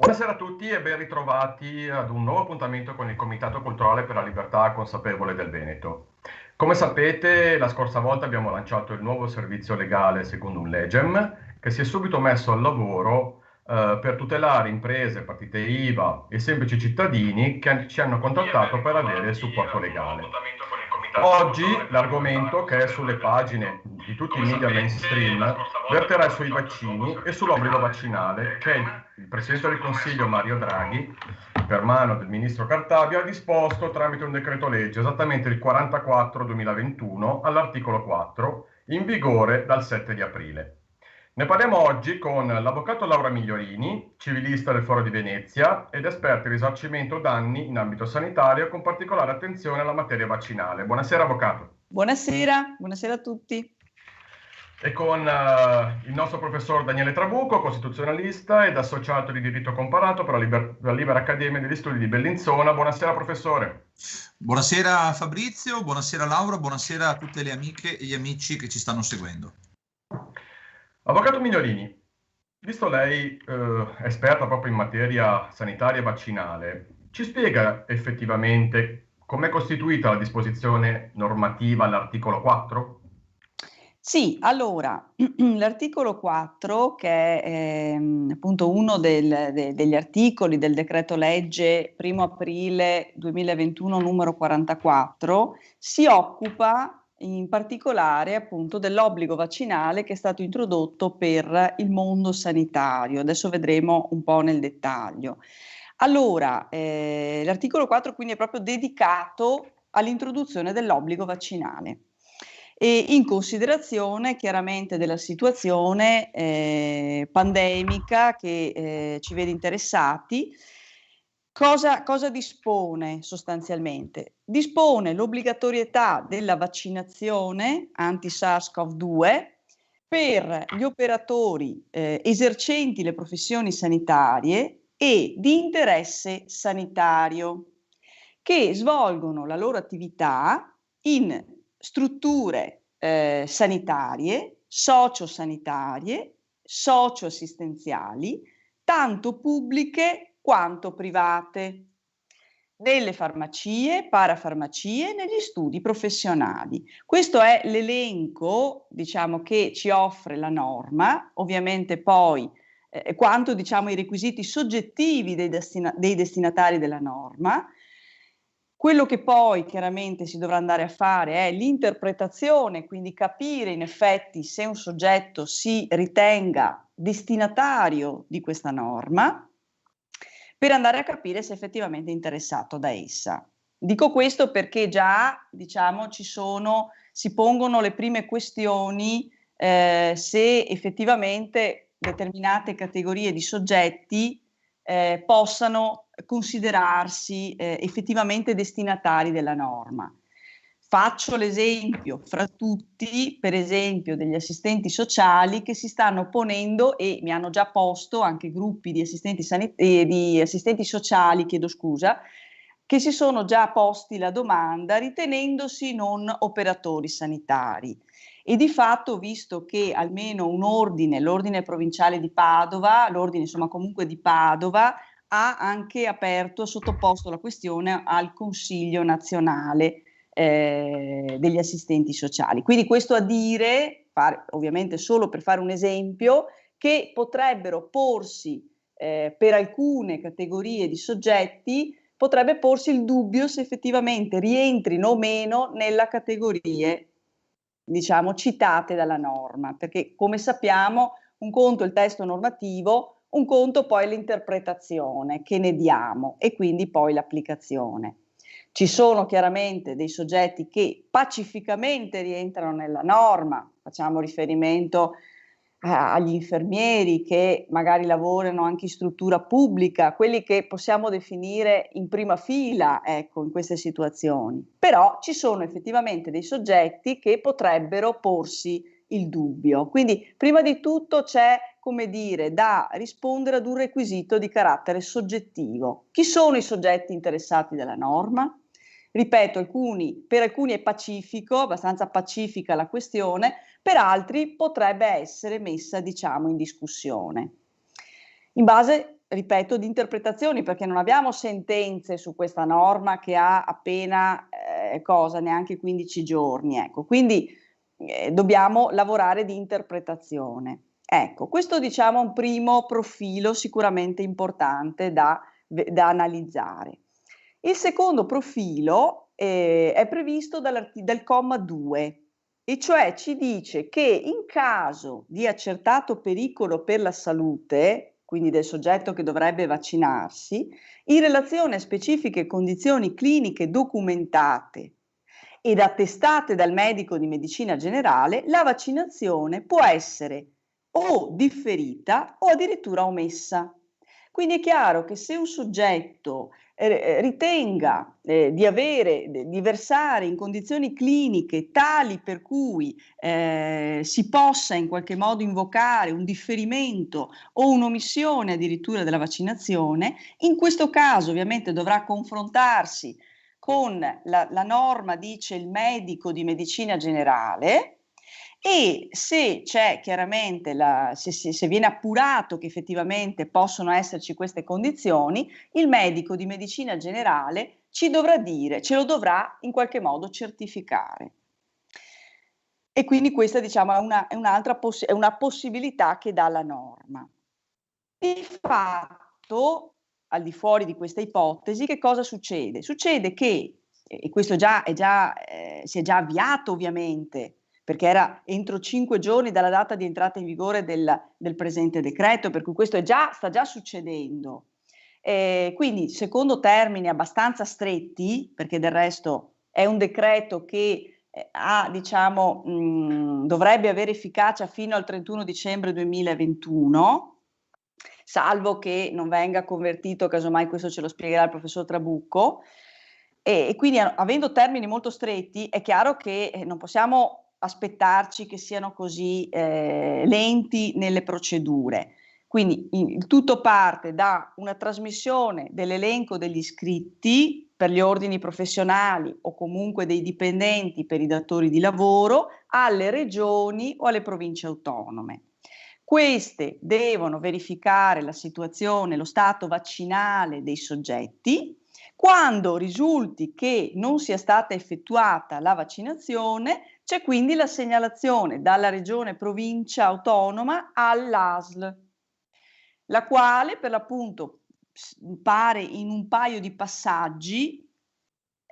Buonasera a tutti e ben ritrovati ad un nuovo appuntamento con il Comitato Culturale per la Libertà Consapevole del Veneto. Come sapete, la scorsa volta abbiamo lanciato il nuovo servizio legale secondo un legem che si è subito messo al lavoro per tutelare imprese, partite IVA e semplici cittadini che ci hanno contattato per avere supporto legale. Oggi l'argomento, che è sulle pagine di tutti i media mainstream, verterà sui vaccini e sull'obbligo vaccinale che il Presidente del Consiglio Mario Draghi, per mano del Ministro Cartabia, ha disposto tramite un decreto legge, esattamente il 44/2021, all'articolo 4, in vigore dal 7 di aprile. Ne parliamo oggi con l'avvocato Laura Migliorini, civilista del Foro di Venezia ed esperta in risarcimento danni in ambito sanitario, con particolare attenzione alla materia vaccinale. Buonasera, avvocato. Buonasera, buonasera a tutti. E con il nostro professor Daniele Trabucco, costituzionalista ed associato di diritto comparato per la Libera Accademia degli Studi di Bellinzona. Buonasera, professore. Buonasera Fabrizio, buonasera Laura, buonasera a tutte le amiche e gli amici che ci stanno seguendo. Avvocato Migliorini, visto lei esperta proprio in materia sanitaria e vaccinale, ci spiega effettivamente com'è costituita la disposizione normativa all'articolo 4? Sì, allora, l'articolo 4, che è appunto uno degli articoli del decreto legge 1 aprile 2021 numero 44, si occupa in particolare appunto dell'obbligo vaccinale che è stato introdotto per il mondo sanitario. Adesso vedremo un po' nel dettaglio. Allora, l'articolo 4 quindi è proprio dedicato all'introduzione dell'obbligo vaccinale e in considerazione chiaramente della situazione pandemica che ci vede interessati. Cosa dispone sostanzialmente? Dispone l'obbligatorietà della vaccinazione anti-SARS-CoV-2 per gli operatori esercenti le professioni sanitarie e di interesse sanitario che svolgono la loro attività in strutture sanitarie, sociosanitarie, socioassistenziali, tanto pubbliche quanto private, nelle farmacie, parafarmacie, negli studi professionali. Questo è l'elenco, diciamo, che ci offre la norma, ovviamente poi quanto, diciamo, i requisiti soggettivi dei destinatari della norma. Quello che poi chiaramente si dovrà andare a fare è l'interpretazione, quindi capire in effetti se un soggetto si ritenga destinatario di questa norma, per andare a capire se effettivamente è interessato da essa. Dico questo perché già, diciamo, si pongono le prime questioni se effettivamente determinate categorie di soggetti possano considerarsi effettivamente destinatari della norma. Faccio l'esempio fra tutti, per esempio, degli assistenti sociali che si stanno ponendo e mi hanno già posto anche gruppi di assistenti sociali, chiedo scusa, che si sono già posti la domanda ritenendosi non operatori sanitari. E di fatto, visto che almeno un ordine, l'ordine provinciale di Padova, l'ordine insomma comunque di Padova, ha anche aperto, sottoposto la questione al Consiglio nazionale degli assistenti sociali. Quindi questo a dire, ovviamente solo per fare un esempio, che potrebbero porsi per alcune categorie di soggetti, potrebbe porsi il dubbio se effettivamente rientrino o meno nella categorie, diciamo, citate dalla norma, perché come sappiamo un conto è il testo normativo, un conto poi è l'interpretazione che ne diamo e quindi poi l'applicazione. Ci sono chiaramente dei soggetti che pacificamente rientrano nella norma, facciamo riferimento agli infermieri che magari lavorano anche in struttura pubblica, quelli che possiamo definire in prima fila, ecco, in queste situazioni. Però ci sono effettivamente dei soggetti che potrebbero porsi il dubbio. Quindi, prima di tutto c'è, come dire, da rispondere ad un requisito di carattere soggettivo. Chi sono i soggetti interessati dalla norma? Ripeto, per alcuni è pacifico, abbastanza pacifica la questione, per altri potrebbe essere messa, diciamo, in discussione. In base ripeto, di interpretazioni, perché non abbiamo sentenze su questa norma che ha appena neanche 15 giorni, ecco. Quindi dobbiamo lavorare di interpretazione. Ecco, questo diciamo è un primo profilo sicuramente importante da analizzare. Il secondo profilo è previsto dal comma 2, e cioè ci dice che in caso di accertato pericolo per la salute, quindi del soggetto che dovrebbe vaccinarsi, in relazione a specifiche condizioni cliniche documentate ed attestate dal medico di medicina generale, la vaccinazione può essere o differita o addirittura omessa. Quindi è chiaro che se un soggetto ritenga di versare in condizioni cliniche tali per cui si possa in qualche modo invocare un differimento o un'omissione addirittura della vaccinazione, in questo caso ovviamente dovrà confrontarsi con la norma, dice il medico di medicina generale, e se c'è chiaramente se viene appurato che effettivamente possono esserci queste condizioni, il medico di medicina generale ce lo dovrà in qualche modo certificare. E quindi questa diciamo è una possibilità che dà la norma. Di fatto, al di fuori di questa ipotesi, che cosa succede? Succede che, e questo si è già avviato ovviamente, perché era entro 5 giorni dalla data di entrata in vigore del presente decreto, per cui questo sta già succedendo. Quindi, secondo termini abbastanza stretti, perché del resto è un decreto che dovrebbe avere efficacia fino al 31 dicembre 2021, salvo che non venga convertito, casomai questo ce lo spiegherà il professor Trabucco, e quindi avendo termini molto stretti è chiaro che non possiamo aspettarci che siano così lenti nelle procedure. Quindi il tutto parte da una trasmissione dell'elenco degli iscritti per gli ordini professionali o comunque dei dipendenti per i datori di lavoro alle regioni o alle province autonome. Queste devono verificare la situazione, lo stato vaccinale dei soggetti. Quando risulti che non sia stata effettuata la vaccinazione, c'è quindi la segnalazione dalla regione provincia autonoma all'ASL, la quale per l'appunto pare in un paio di passaggi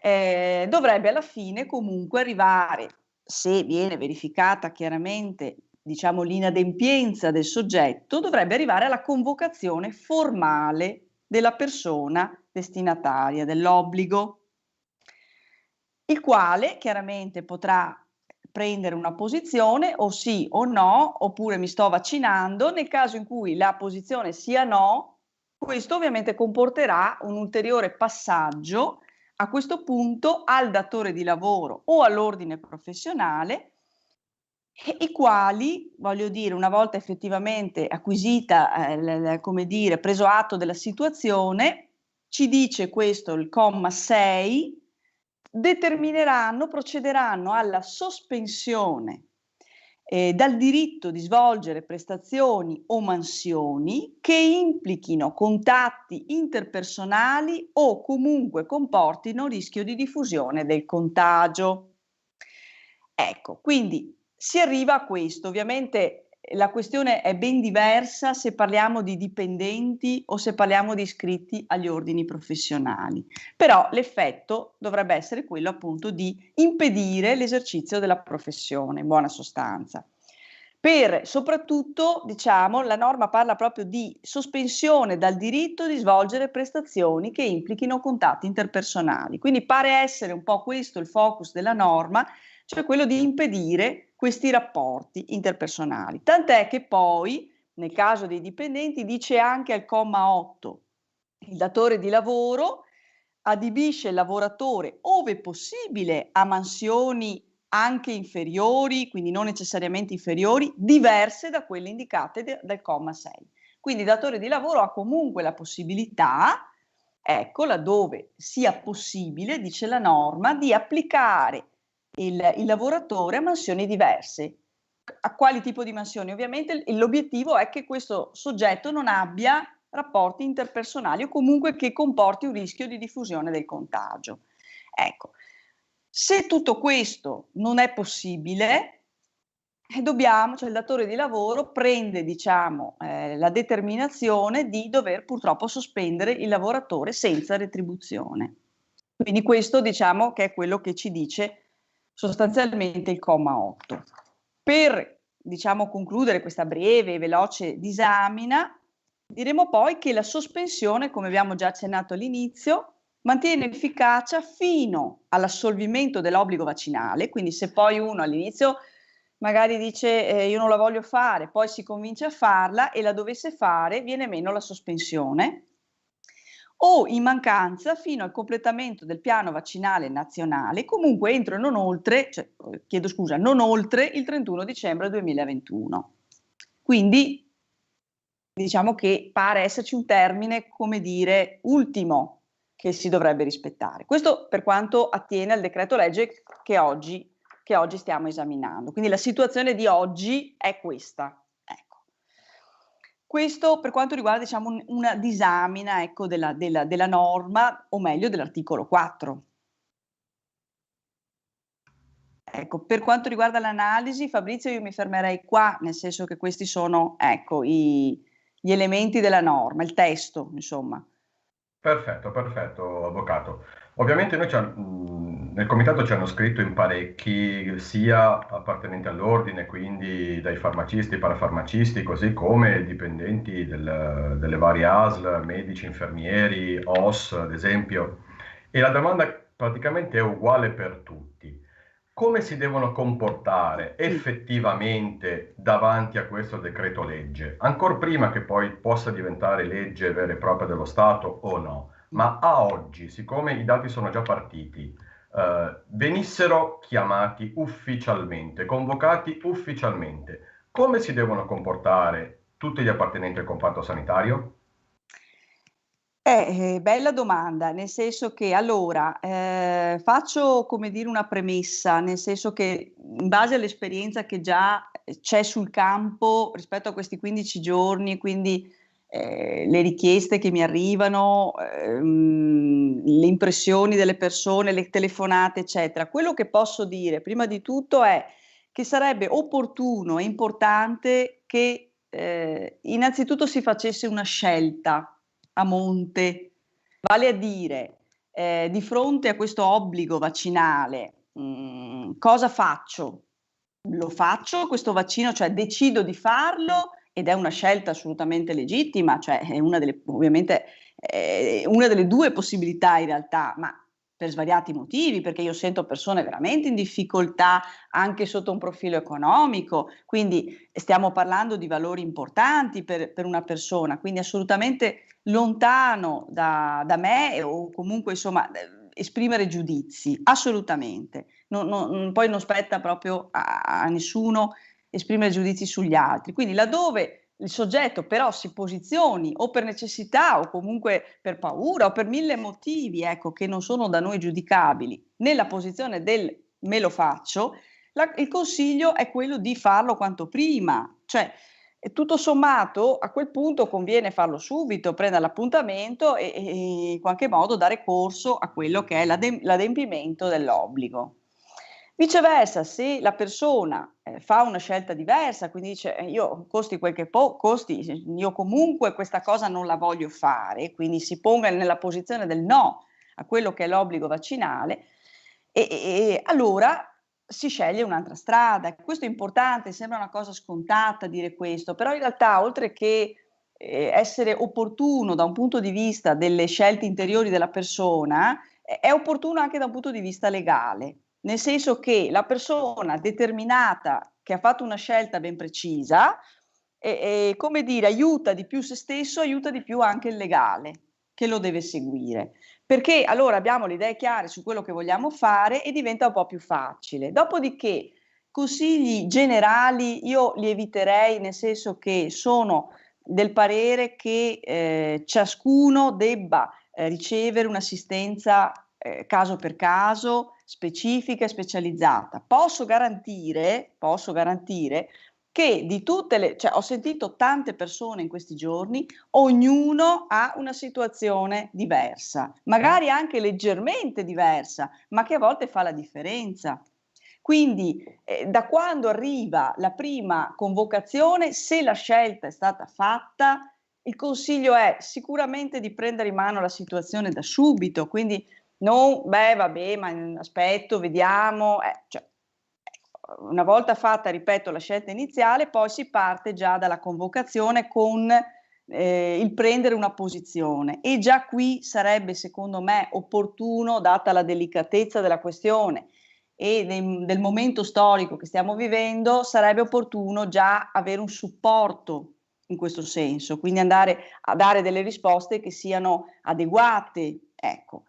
dovrebbe alla fine comunque arrivare, se viene verificata chiaramente diciamo l'inadempienza del soggetto, dovrebbe arrivare alla convocazione formale della persona destinataria dell'obbligo, il quale chiaramente potrà prendere una posizione o sì o no, oppure mi sto vaccinando. Nel caso in cui la posizione sia no, questo ovviamente comporterà un ulteriore passaggio a questo punto al datore di lavoro o all'ordine professionale, i quali, voglio dire, una volta effettivamente acquisita, come dire, preso atto della situazione, ci dice questo il comma 6, procederanno alla sospensione dal diritto di svolgere prestazioni o mansioni che implichino contatti interpersonali o comunque comportino rischio di diffusione del contagio. Ecco, quindi si arriva a questo. Ovviamente la questione è ben diversa se parliamo di dipendenti o se parliamo di iscritti agli ordini professionali, però l'effetto dovrebbe essere quello appunto di impedire l'esercizio della professione, in buona sostanza. Soprattutto, diciamo, la norma parla proprio di sospensione dal diritto di svolgere prestazioni che implichino contatti interpersonali, quindi pare essere un po' questo il focus della norma, cioè quello di impedire questi rapporti interpersonali. Tant'è che poi, nel caso dei dipendenti, dice anche al comma 8, il datore di lavoro adibisce il lavoratore, ove possibile, a mansioni anche inferiori, quindi non necessariamente inferiori, diverse da quelle indicate dal comma 6. Quindi il datore di lavoro ha comunque la possibilità, ecco, laddove sia possibile, dice la norma, di applicare il lavoratore a mansioni diverse. A quali tipo di mansioni? Ovviamente l'obiettivo è che questo soggetto non abbia rapporti interpersonali o comunque che comporti un rischio di diffusione del contagio. Ecco, se tutto questo non è possibile, cioè il datore di lavoro prende, diciamo, la determinazione di dover purtroppo sospendere il lavoratore senza retribuzione. Quindi questo, diciamo, che è quello che ci dice sostanzialmente il comma 8. Per, diciamo, concludere questa breve e veloce disamina, diremo poi che la sospensione, come abbiamo già accennato all'inizio, mantiene efficacia fino all'assolvimento dell'obbligo vaccinale, quindi se poi uno all'inizio magari dice io non la voglio fare, poi si convince a farla e la dovesse fare, viene meno la sospensione, o in mancanza fino al completamento del piano vaccinale nazionale, comunque entro e non oltre, non oltre il 31 dicembre 2021. Quindi diciamo che pare esserci un termine, come dire, ultimo che si dovrebbe rispettare. Questo per quanto attiene al decreto legge che oggi stiamo esaminando. Quindi la situazione di oggi è questa. Ecco. Questo per quanto riguarda, diciamo, una disamina, ecco, della norma, o meglio dell'articolo 4. Ecco, per quanto riguarda l'analisi, Fabrizio, io mi fermerei qua, nel senso che questi sono, ecco, gli elementi della norma, il testo, insomma. Perfetto, avvocato. Ovviamente noi nel comitato ci hanno scritto in parecchi, sia appartenenti all'ordine, quindi dai farmacisti, parafarmacisti, così come dipendenti delle varie ASL, medici, infermieri, OS, ad esempio. E la domanda praticamente è uguale per tutti. Come si devono comportare effettivamente davanti a questo decreto legge, ancor prima che poi possa diventare legge vera e propria dello Stato o no? Ma a oggi, siccome i dati sono già partiti, venissero chiamati ufficialmente, convocati ufficialmente, come si devono comportare tutti gli appartenenti al comparto sanitario? Bella domanda, nel senso che allora faccio, come dire, una premessa, nel senso che in base all'esperienza che già c'è sul campo rispetto a questi 15 giorni, quindi le richieste che mi arrivano, le impressioni delle persone, le telefonate, eccetera, quello che posso dire prima di tutto è che sarebbe opportuno e importante che innanzitutto si facesse una scelta a monte, vale a dire, di fronte a questo obbligo vaccinale, cosa faccio? Lo faccio questo vaccino, cioè decido di farlo ed è una scelta assolutamente legittima, cioè è una delle, ovviamente, una delle due possibilità in realtà, ma per svariati motivi, perché io sento persone veramente in difficoltà anche sotto un profilo economico, quindi stiamo parlando di valori importanti per una persona, quindi assolutamente lontano da me o comunque insomma esprimere giudizi, assolutamente. Poi non spetta proprio a nessuno esprimere giudizi sugli altri. Quindi laddove il soggetto però si posizioni o per necessità o comunque per paura o per mille motivi, ecco, che non sono da noi giudicabili, nella posizione del me lo faccio, il consiglio è quello di farlo quanto prima, cioè tutto sommato a quel punto conviene farlo subito, prendere l'appuntamento e in qualche modo dare corso a quello che è l'adempimento dell'obbligo. Viceversa, se la persona fa una scelta diversa, quindi dice io costi quel che costi, io comunque questa cosa non la voglio fare, quindi si ponga nella posizione del no a quello che è l'obbligo vaccinale, e allora si sceglie un'altra strada. Questo è importante, sembra una cosa scontata dire questo, però in realtà oltre che essere opportuno da un punto di vista delle scelte interiori della persona, è opportuno anche da un punto di vista legale, nel senso che la persona determinata che ha fatto una scelta ben precisa, come dire, aiuta di più se stesso, aiuta di più anche il legale che lo deve seguire, perché allora abbiamo le idee chiare su quello che vogliamo fare e diventa un po' più facile. Dopodiché consigli generali io li eviterei, nel senso che sono del parere che ciascuno debba ricevere un'assistenza caso per caso, specifica e specializzata. Posso garantire che di tutte le, cioè ho sentito tante persone in questi giorni, ognuno ha una situazione diversa, magari anche leggermente diversa, ma che a volte fa la differenza. Quindi da quando arriva la prima convocazione, se la scelta è stata fatta, il consiglio è sicuramente di prendere in mano la situazione da subito, quindi non, vabbè, ma aspetto, vediamo, cioè, una volta fatta, ripeto, la scelta iniziale, poi si parte già dalla convocazione con il prendere una posizione, e già qui sarebbe secondo me opportuno, data la delicatezza della questione e del momento storico che stiamo vivendo, sarebbe opportuno già avere un supporto in questo senso, quindi andare a dare delle risposte che siano adeguate, ecco.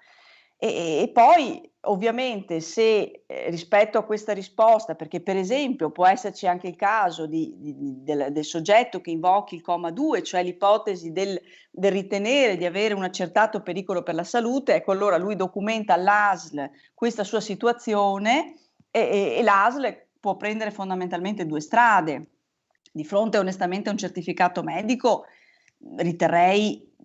E poi ovviamente se rispetto a questa risposta, perché per esempio può esserci anche il caso del soggetto che invochi il comma 2, cioè l'ipotesi del ritenere di avere un accertato pericolo per la salute, ecco allora lui documenta all'ASL questa sua situazione e l'ASL può prendere fondamentalmente due strade. Di fronte onestamente a un certificato medico riterrei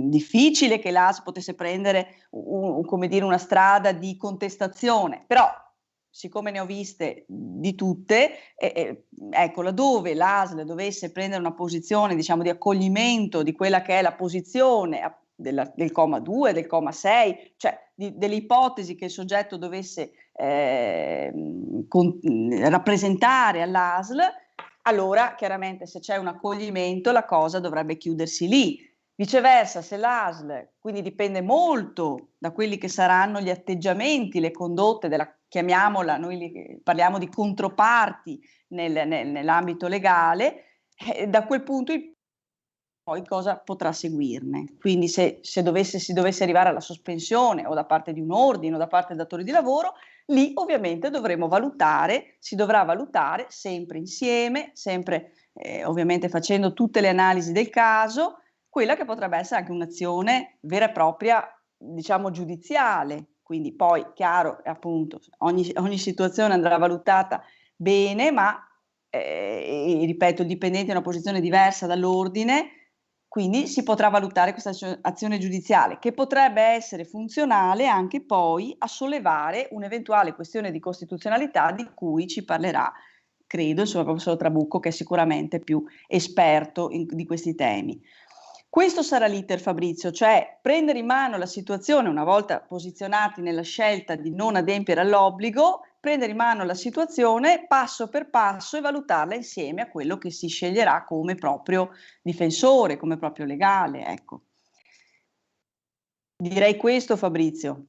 difficile che l'ASL potesse prendere come dire, una strada di contestazione, però siccome ne ho viste di tutte, ecco, laddove l'ASL dovesse prendere una posizione, diciamo, di accoglimento di quella che è la posizione del comma 2, del comma 6, cioè delle ipotesi che il soggetto dovesse rappresentare all'ASL, allora chiaramente se c'è un accoglimento la cosa dovrebbe chiudersi lì. Viceversa, se l'ASL, quindi dipende molto da quelli che saranno gli atteggiamenti, le condotte chiamiamola, noi parliamo di controparti nell'ambito legale, da quel punto in poi cosa potrà seguirne. Quindi se si dovesse arrivare alla sospensione o da parte di un ordine o da parte del datore di lavoro, lì ovviamente si dovrà valutare sempre insieme, sempre ovviamente facendo tutte le analisi del caso, quella che potrebbe essere anche un'azione vera e propria, diciamo giudiziale. Quindi poi, chiaro, appunto, ogni situazione andrà valutata bene, ma ripeto, il dipendente è in una posizione diversa dall'ordine, quindi si potrà valutare questa azione giudiziale, che potrebbe essere funzionale anche poi a sollevare un'eventuale questione di costituzionalità di cui ci parlerà, credo, il professor Trabucco, che è sicuramente più esperto di questi temi. Questo sarà l'iter, Fabrizio, cioè prendere in mano la situazione una volta posizionati nella scelta di non adempiere all'obbligo, prendere in mano la situazione passo per passo e valutarla insieme a quello che si sceglierà come proprio difensore, come proprio legale, ecco. Direi questo, Fabrizio.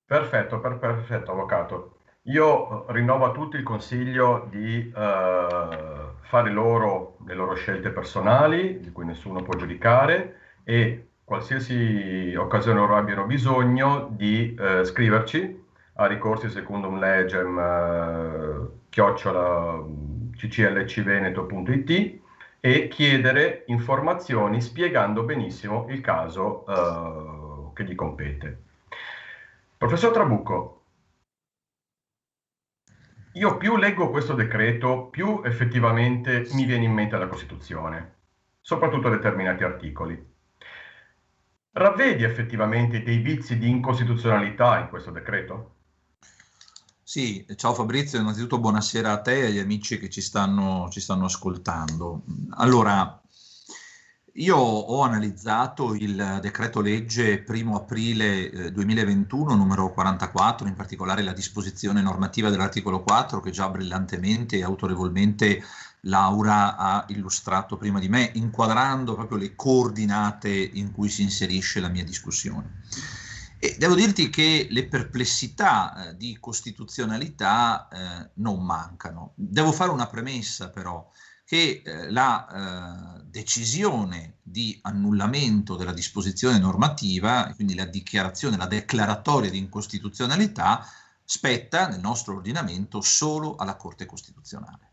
Perfetto, perfetto, avvocato. Io rinnovo a tutti il consiglio di fare le loro scelte personali, di cui nessuno può giudicare, e qualsiasi occasione loro abbiano bisogno di scriverci a ricorsi secundum legem @cclcveneto.it e chiedere informazioni spiegando benissimo il caso che gli compete. Professor Trabucco, io più leggo questo decreto, più effettivamente mi viene in mente la Costituzione, soprattutto determinati articoli. Ravvedi effettivamente dei vizi di incostituzionalità in questo decreto? Sì, ciao Fabrizio, innanzitutto buonasera a te e agli amici che ci stanno ascoltando. Allora, io ho analizzato il decreto legge 1 aprile 2021 numero 44, in particolare la disposizione normativa dell'articolo 4 che già brillantemente e autorevolmente Laura ha illustrato prima di me, inquadrando proprio le coordinate in cui si inserisce la mia discussione. E devo dirti che le perplessità di costituzionalità non mancano. Devo fare una premessa però, che la decisione di annullamento della disposizione normativa, quindi la dichiarazione, la declaratoria di incostituzionalità, spetta nel nostro ordinamento solo alla Corte Costituzionale.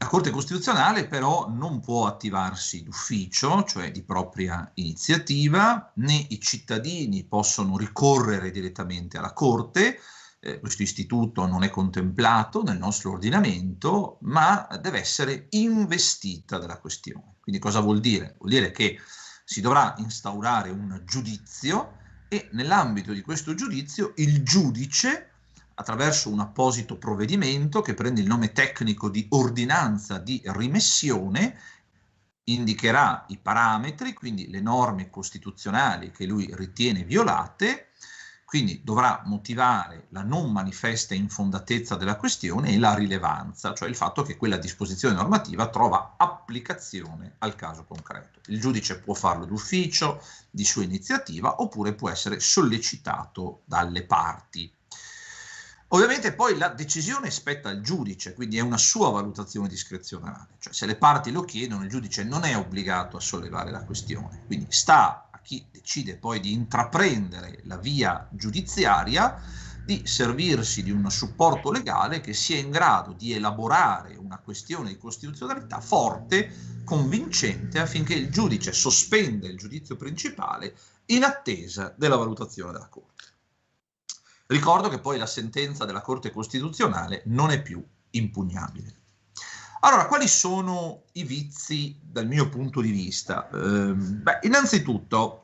La Corte Costituzionale però non può attivarsi d'ufficio, cioè di propria iniziativa, né i cittadini possono ricorrere direttamente alla Corte, questo istituto non è contemplato nel nostro ordinamento, ma deve essere investita della questione. Quindi cosa vuol dire? Vuol dire che si dovrà instaurare un giudizio e nell'ambito di questo giudizio il giudice, attraverso un apposito provvedimento che prende il nome tecnico di ordinanza di rimessione, indicherà i parametri, quindi le norme costituzionali che lui ritiene violate, quindi dovrà motivare la non manifesta infondatezza della questione e la rilevanza, cioè il fatto che quella disposizione normativa trova applicazione al caso concreto. Il giudice può farlo d'ufficio, di sua iniziativa, oppure può essere sollecitato dalle parti. Ovviamente poi la decisione spetta al giudice, quindi è una sua valutazione discrezionale, cioè se le parti lo chiedono il giudice non è obbligato a sollevare la questione, quindi sta a chi decide poi di intraprendere la via giudiziaria di servirsi di un supporto legale che sia in grado di elaborare una questione di costituzionalità forte, convincente, affinché il giudice sospenda il giudizio principale in attesa della valutazione della Corte. Ricordo che poi la sentenza della Corte Costituzionale non è più impugnabile. Allora, quali sono i vizi dal mio punto di vista? Innanzitutto,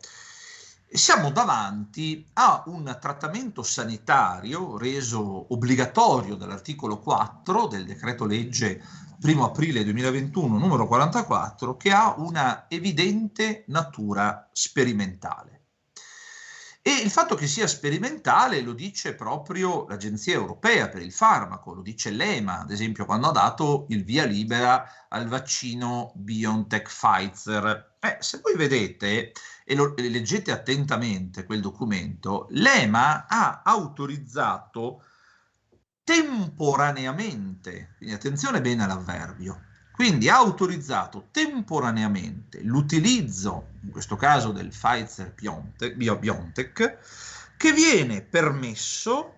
siamo davanti a un trattamento sanitario reso obbligatorio dall'articolo 4 del decreto legge 1 aprile 2021 numero 44, che ha una evidente natura sperimentale. E il fatto che sia sperimentale lo dice proprio l'Agenzia Europea per il Farmaco, lo dice l'EMA, ad esempio, quando ha dato il via libera al vaccino BioNTech-Pfizer. Se voi vedete e leggete attentamente quel documento, l'EMA ha autorizzato temporaneamente, quindi attenzione bene all'avverbio, quindi ha autorizzato temporaneamente l'utilizzo, in questo caso del Pfizer-BioNTech, che viene permesso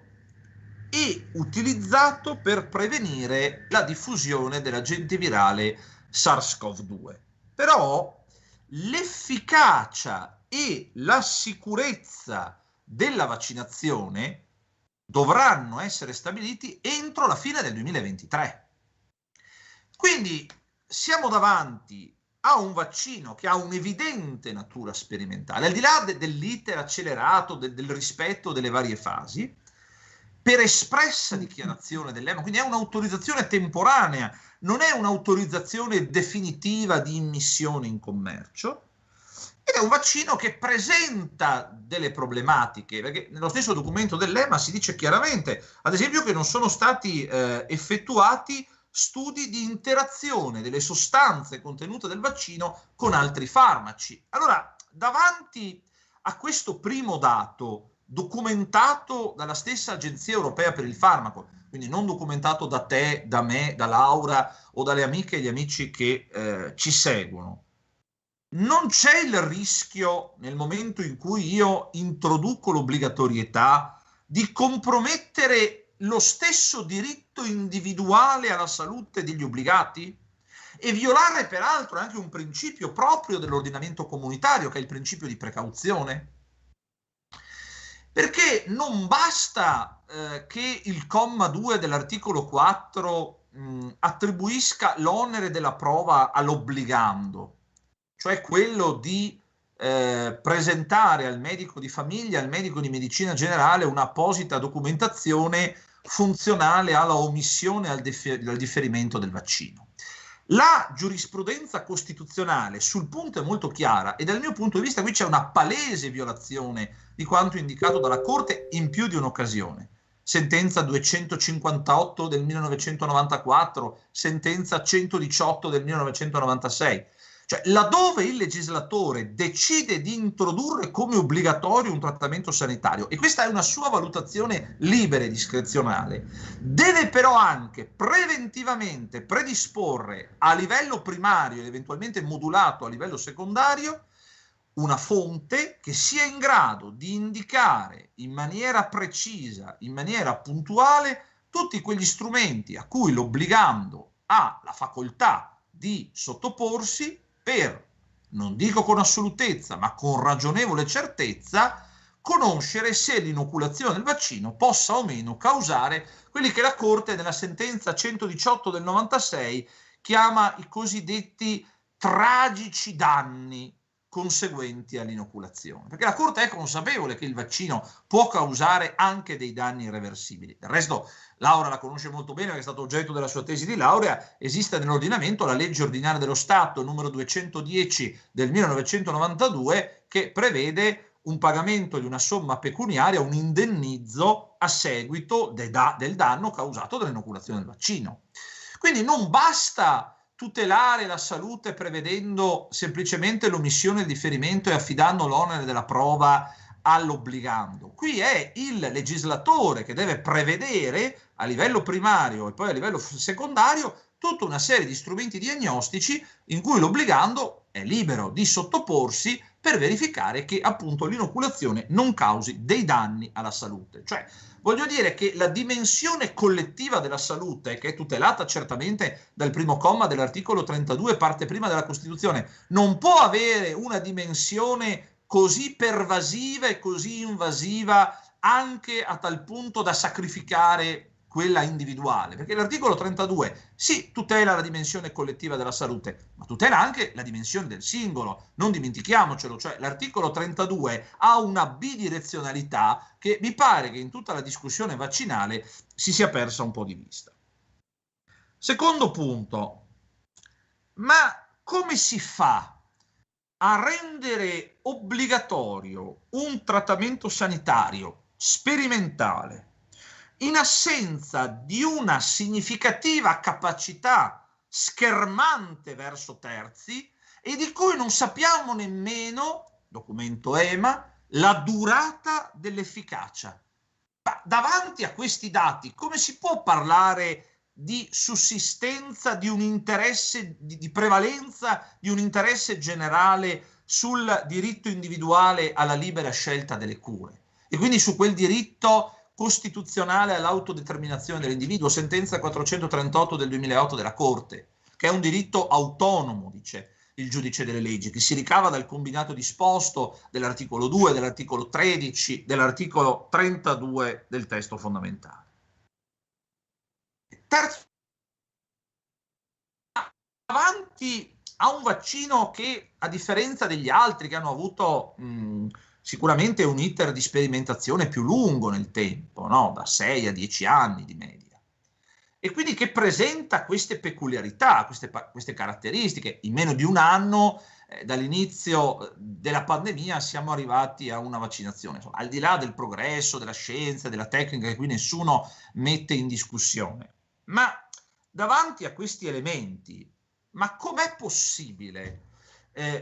e utilizzato per prevenire la diffusione dell'agente virale SARS-CoV-2. Però l'efficacia e la sicurezza della vaccinazione dovranno essere stabiliti entro la fine del 2023. Quindi siamo davanti a un vaccino che ha un'evidente natura sperimentale, al di là dell'iter accelerato, del rispetto delle varie fasi, per espressa dichiarazione dell'EMA, quindi è un'autorizzazione temporanea, non è un'autorizzazione definitiva di immissione in commercio, ed è un vaccino che presenta delle problematiche, perché nello stesso documento dell'EMA si dice chiaramente, ad esempio, che non sono stati effettuati studi di interazione delle sostanze contenute del vaccino con altri farmaci. Allora, davanti a questo primo dato, documentato dalla stessa Agenzia Europea per il Farmaco, quindi non documentato da te, da me, da Laura o dalle amiche e gli amici che ci seguono, non c'è il rischio, nel momento in cui io introduco l'obbligatorietà, di compromettere lo stesso diritto individuale alla salute degli obbligati e violare peraltro anche un principio proprio dell'ordinamento comunitario, che è il principio di precauzione? Perché non basta che il comma 2 dell'articolo 4 attribuisca l'onere della prova all'obbligando, cioè quello di presentare al medico di famiglia, al medico di medicina generale, un'apposita documentazione funzionale alla omissione al differimento del vaccino. La giurisprudenza costituzionale sul punto è molto chiara e dal mio punto di vista qui c'è una palese violazione di quanto indicato dalla Corte in più di un'occasione. Sentenza 258 del 1994, sentenza 118 del 1996. Cioè, laddove il legislatore decide di introdurre come obbligatorio un trattamento sanitario, e questa è una sua valutazione libera e discrezionale, deve però anche preventivamente predisporre a livello primario ed eventualmente modulato a livello secondario una fonte che sia in grado di indicare in maniera precisa, in maniera puntuale, tutti quegli strumenti a cui l'obbligando ha la facoltà di sottoporsi per, non dico con assolutezza, ma con ragionevole certezza, conoscere se l'inoculazione del vaccino possa o meno causare quelli che la Corte nella sentenza 118 del 96 chiama i cosiddetti tragici danni conseguenti all'inoculazione, perché la Corte è consapevole che il vaccino può causare anche dei danni irreversibili. Del resto Laura la conosce molto bene perché è stato oggetto della sua tesi di laurea. Esiste nell'ordinamento la legge ordinaria dello Stato numero 210 del 1992 che prevede un pagamento di una somma pecuniaria, un indennizzo a seguito del danno causato dall'inoculazione del vaccino. Quindi non basta tutelare la salute prevedendo semplicemente l'omissione, il differimento e affidando l'onere della prova all'obbligando. Qui è il legislatore che deve prevedere a livello primario e poi a livello secondario tutta una serie di strumenti diagnostici in cui l'obbligando è libero di sottoporsi per verificare che appunto l'inoculazione non causi dei danni alla salute. Cioè, voglio dire che la dimensione collettiva della salute, che è tutelata certamente dal primo comma dell'articolo 32, parte prima della Costituzione, non può avere una dimensione così pervasiva e così invasiva anche a tal punto da sacrificare quella individuale, perché l'articolo 32 sì tutela la dimensione collettiva della salute, ma tutela anche la dimensione del singolo, non dimentichiamocelo, cioè l'articolo 32 ha una bidirezionalità che mi pare che in tutta la discussione vaccinale si sia persa un po' di vista. Secondo punto, ma come si fa a rendere obbligatorio un trattamento sanitario sperimentale in assenza di una significativa capacità schermante verso terzi e di cui non sappiamo nemmeno, documento EMA, la durata dell'efficacia? Davanti a questi dati, come si può parlare di sussistenza di un interesse, di prevalenza di un interesse generale sul diritto individuale alla libera scelta delle cure e quindi su quel diritto costituzionale all'autodeterminazione dell'individuo, sentenza 438 del 2008 della Corte, che è un diritto autonomo, dice il giudice delle leggi, che si ricava dal combinato disposto dell'articolo 2, dell'articolo 13, dell'articolo 32 del testo fondamentale. Terzo, davanti a un vaccino che, a differenza degli altri che hanno avuto sicuramente un iter di sperimentazione più lungo nel tempo, no? Da 6 a 10 anni di media, e quindi che presenta queste peculiarità, queste caratteristiche. In meno di un anno dall'inizio della pandemia siamo arrivati a una vaccinazione, insomma, al di là del progresso, della scienza, della tecnica, che qui nessuno mette in discussione. Ma davanti a questi elementi, ma com'è possibile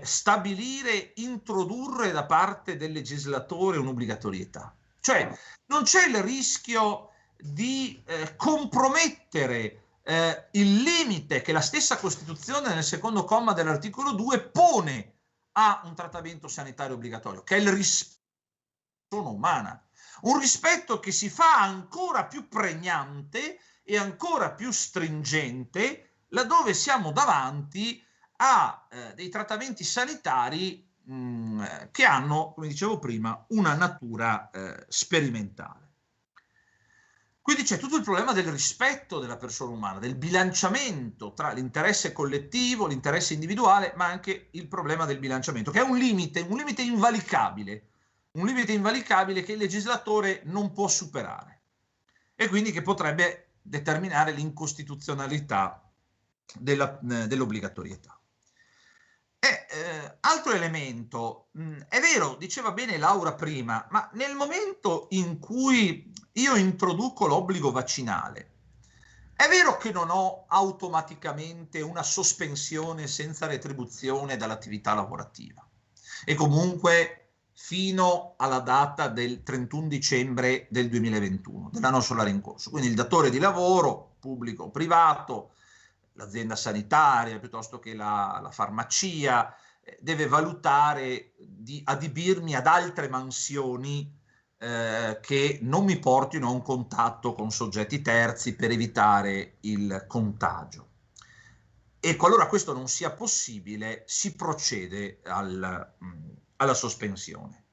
stabilire, introdurre da parte del legislatore un'obbligatorietà? Cioè, non c'è il rischio di compromettere il limite che la stessa Costituzione nel secondo comma dell'articolo 2 pone a un trattamento sanitario obbligatorio, che è il rispetto della persona umana, un rispetto che si fa ancora più pregnante e ancora più stringente laddove siamo davanti a dei trattamenti sanitari che hanno, come dicevo prima, una natura sperimentale. Quindi c'è tutto il problema del rispetto della persona umana, del bilanciamento tra l'interesse collettivo, l'interesse individuale, ma anche il problema del bilanciamento, che è un limite invalicabile che il legislatore non può superare e quindi che potrebbe determinare l'incostituzionalità dell'obbligatorietà. Altro elemento, è vero, diceva bene Laura prima, ma nel momento in cui io introduco l'obbligo vaccinale, è vero che non ho automaticamente una sospensione senza retribuzione dall'attività lavorativa e comunque fino alla data del 31 dicembre del 2021, dell'anno solare in corso. Quindi il datore di lavoro, pubblico o privato, l'azienda sanitaria piuttosto che la farmacia, deve valutare di adibirmi ad altre mansioni che non mi portino a un contatto con soggetti terzi per evitare il contagio. E qualora questo non sia possibile, si procede alla sospensione.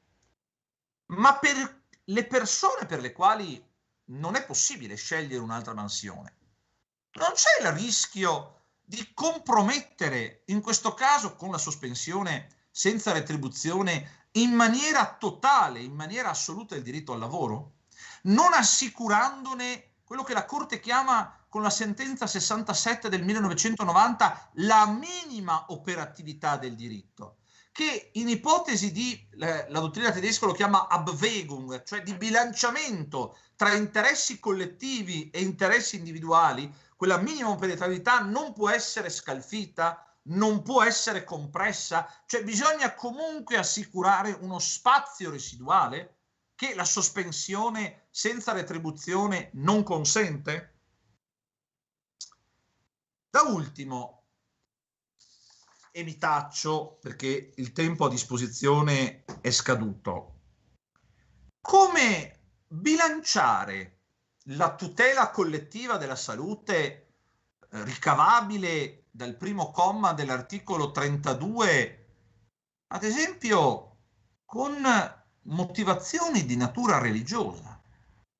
ma per le persone per le quali non è possibile scegliere un'altra mansione, non c'è il rischio di compromettere, in questo caso con la sospensione senza retribuzione, in maniera totale, in maniera assoluta il diritto al lavoro, non assicurandone quello che la Corte chiama con la sentenza 67 del 1990 la minima operatività del diritto, che in ipotesi di, la dottrina tedesca lo chiama Abwägung, cioè di bilanciamento tra interessi collettivi e interessi individuali, quella minima operatività non può essere scalfita, non può essere compressa, cioè bisogna comunque assicurare uno spazio residuale che la sospensione senza retribuzione non consente. Da ultimo, e mi taccio perché il tempo a disposizione è scaduto, come bilanciare la tutela collettiva della salute ricavabile dal primo comma dell'articolo 32, ad esempio, con motivazioni di natura religiosa.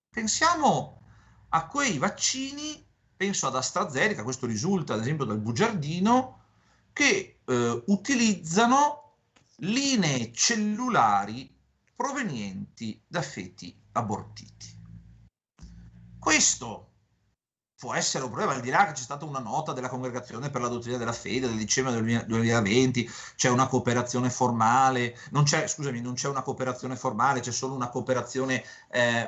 Pensiamo a quei vaccini, penso ad AstraZeneca, questo risulta ad esempio dal bugiardino, che utilizzano linee cellulari provenienti da feti abortiti. Questo può essere un problema, al di là che c'è stata una nota della Congregazione per la Dottrina della Fede del dicembre del 2020, c'è una cooperazione formale, non c'è una cooperazione formale, c'è solo una cooperazione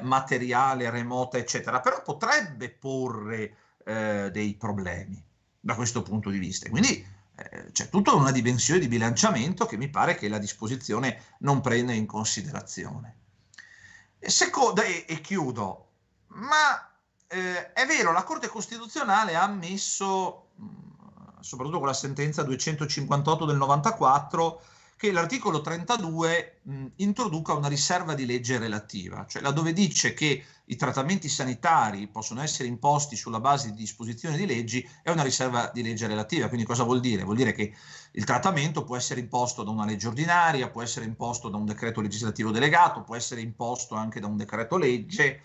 materiale, remota, eccetera, però potrebbe porre dei problemi da questo punto di vista. Quindi c'è tutta una dimensione di bilanciamento che mi pare che la disposizione non prenda in considerazione. E chiudo, ma è vero, la Corte Costituzionale ha ammesso, soprattutto con la sentenza 258 del 94, che l'articolo 32 introduca una riserva di legge relativa, cioè laddove dice che i trattamenti sanitari possono essere imposti sulla base di disposizioni di leggi, è una riserva di legge relativa. Quindi cosa vuol dire? Vuol dire che il trattamento può essere imposto da una legge ordinaria, può essere imposto da un decreto legislativo delegato, può essere imposto anche da un decreto legge,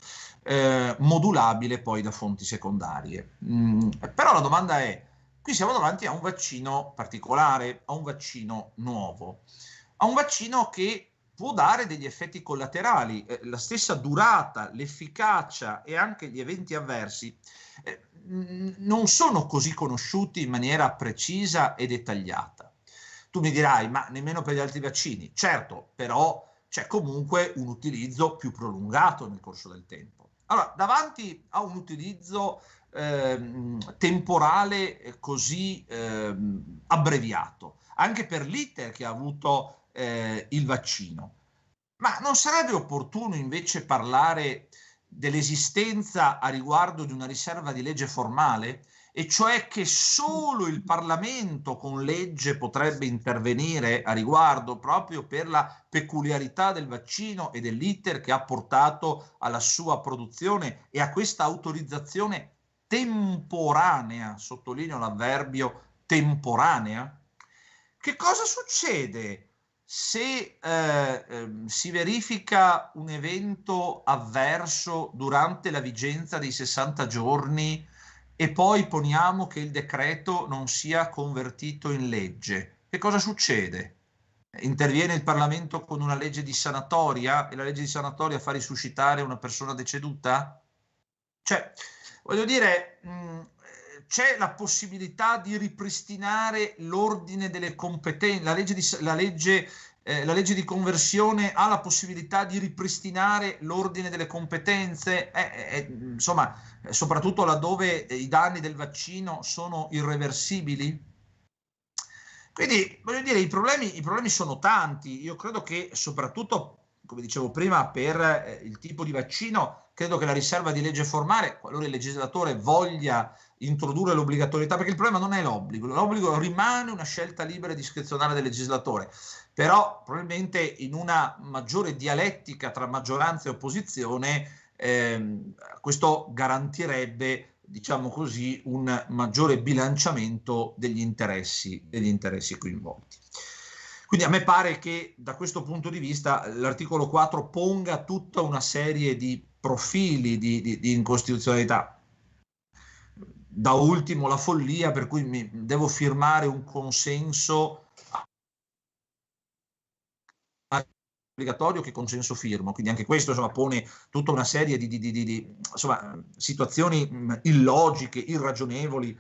modulabile poi da fonti secondarie. Però la domanda è, qui siamo davanti a un vaccino particolare, a un vaccino nuovo, a un vaccino che può dare degli effetti collaterali, la stessa durata, l'efficacia e anche gli eventi avversi non sono così conosciuti in maniera precisa e dettagliata. Tu mi dirai, ma nemmeno per gli altri vaccini. Certo, però c'è comunque un utilizzo più prolungato nel corso del tempo. Allora, davanti a un utilizzo temporale così abbreviato, anche per l'iter che ha avuto il vaccino, ma non sarebbe opportuno invece parlare dell'esistenza a riguardo di una riserva di legge formale, e cioè che solo il Parlamento con legge potrebbe intervenire a riguardo, proprio per la peculiarità del vaccino e dell'iter che ha portato alla sua produzione e a questa autorizzazione temporanea, sottolineo l'avverbio temporanea? Che cosa succede se si verifica un evento avverso durante la vigenza dei 60 giorni e poi poniamo che il decreto non sia convertito in legge? Che cosa succede? Interviene il Parlamento con una legge di sanatoria e la legge di sanatoria fa risuscitare una persona deceduta? Cioè, voglio dire, c'è la possibilità di ripristinare l'ordine delle competenze, la legge di conversione ha la possibilità di ripristinare l'ordine delle competenze, insomma, soprattutto laddove i danni del vaccino sono irreversibili. Quindi, voglio dire, i problemi sono tanti. Io credo che soprattutto, come dicevo prima, per il tipo di vaccino, credo che la riserva di legge formale, qualora il legislatore voglia introdurre l'obbligatorietà, perché il problema non è l'obbligo rimane una scelta libera e discrezionale del legislatore, però probabilmente in una maggiore dialettica tra maggioranza e opposizione questo garantirebbe, diciamo così, un maggiore bilanciamento degli interessi coinvolti. Quindi a me pare che da questo punto di vista l'articolo 4 ponga tutta una serie di profili di incostituzionalità. Da ultimo la follia per cui devo firmare un consenso obbligatorio, che consenso firmo, quindi anche questo insomma pone tutta una serie di insomma, situazioni illogiche, irragionevoli,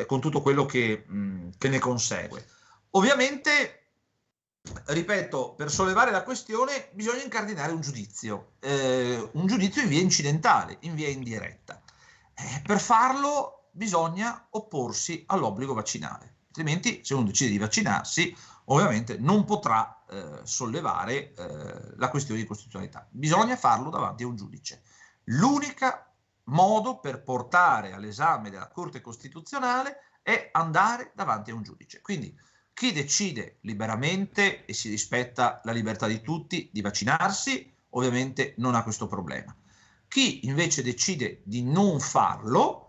con tutto quello che ne consegue. Ovviamente, ripeto, per sollevare la questione bisogna incardinare un giudizio in via incidentale, in via indiretta. Per farlo bisogna opporsi all'obbligo vaccinale, altrimenti se uno decide di vaccinarsi ovviamente non potrà sollevare la questione di costituzionalità. Bisogna farlo davanti a un giudice. L'unico modo per portare all'esame della Corte Costituzionale è andare davanti a un giudice. Quindi chi decide liberamente e si rispetta la libertà di tutti di vaccinarsi, ovviamente non ha questo problema. Chi invece decide di non farlo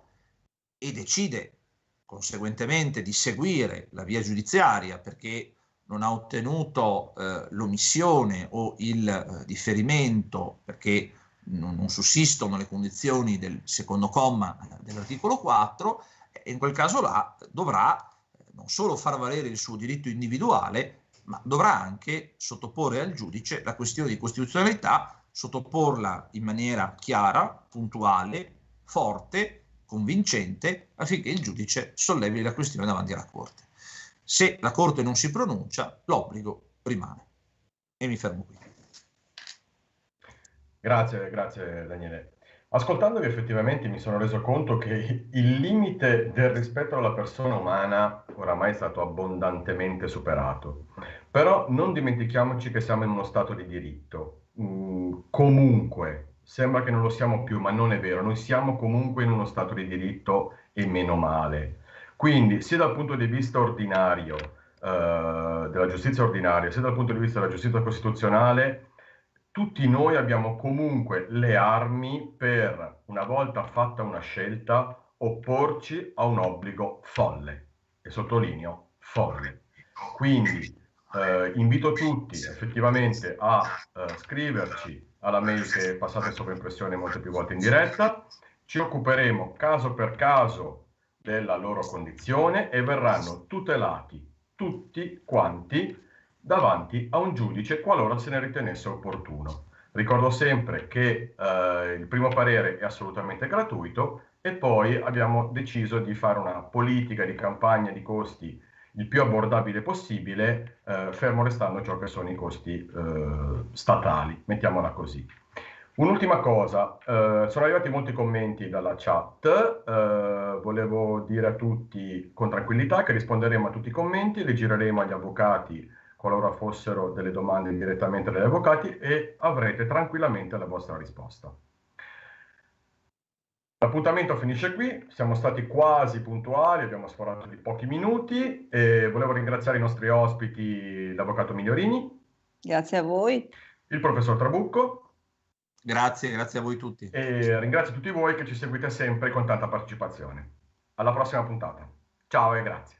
e decide conseguentemente di seguire la via giudiziaria perché non ha ottenuto l'omissione o il differimento perché non sussistono le condizioni del secondo comma dell'articolo 4, in quel caso là dovrà non solo far valere il suo diritto individuale, ma dovrà anche sottoporre al giudice la questione di costituzionalità, sottoporla in maniera chiara, puntuale, forte, convincente, affinché il giudice sollevi la questione davanti alla Corte. Se la Corte non si pronuncia, l'obbligo rimane. E mi fermo qui. Grazie Daniele. Ascoltandovi effettivamente mi sono reso conto che il limite del rispetto alla persona umana oramai è stato abbondantemente superato. Però non dimentichiamoci che siamo in uno stato di diritto. Comunque, sembra che non lo siamo più, ma non è vero, noi siamo comunque in uno stato di diritto e meno male. Quindi, sia dal punto di vista ordinario, della giustizia ordinaria, sia dal punto di vista della giustizia costituzionale, tutti noi abbiamo comunque le armi per, una volta fatta una scelta, opporci a un obbligo folle. E sottolineo, folle. Quindi invito tutti effettivamente a scriverci alla mail che passate sopra impressione molte più volte in diretta. Ci occuperemo caso per caso della loro condizione e verranno tutelati tutti quanti davanti a un giudice qualora se ne ritenesse opportuno. Ricordo sempre che il primo parere è assolutamente gratuito e poi abbiamo deciso di fare una politica di campagna di costi il più abbordabile possibile, fermo restando ciò che sono i costi statali, mettiamola così. Un'ultima cosa, sono arrivati molti commenti dalla chat, volevo dire a tutti con tranquillità che risponderemo a tutti i commenti, li gireremo agli avvocati qualora fossero delle domande direttamente dagli avvocati e avrete tranquillamente la vostra risposta. L'appuntamento finisce qui, siamo stati quasi puntuali, abbiamo sforato di pochi minuti e volevo ringraziare i nostri ospiti, l'avvocato Migliorini. Grazie a voi. Il professor Trabucco. Grazie a voi tutti. E ringrazio tutti voi che ci seguite sempre con tanta partecipazione. Alla prossima puntata. Ciao e grazie.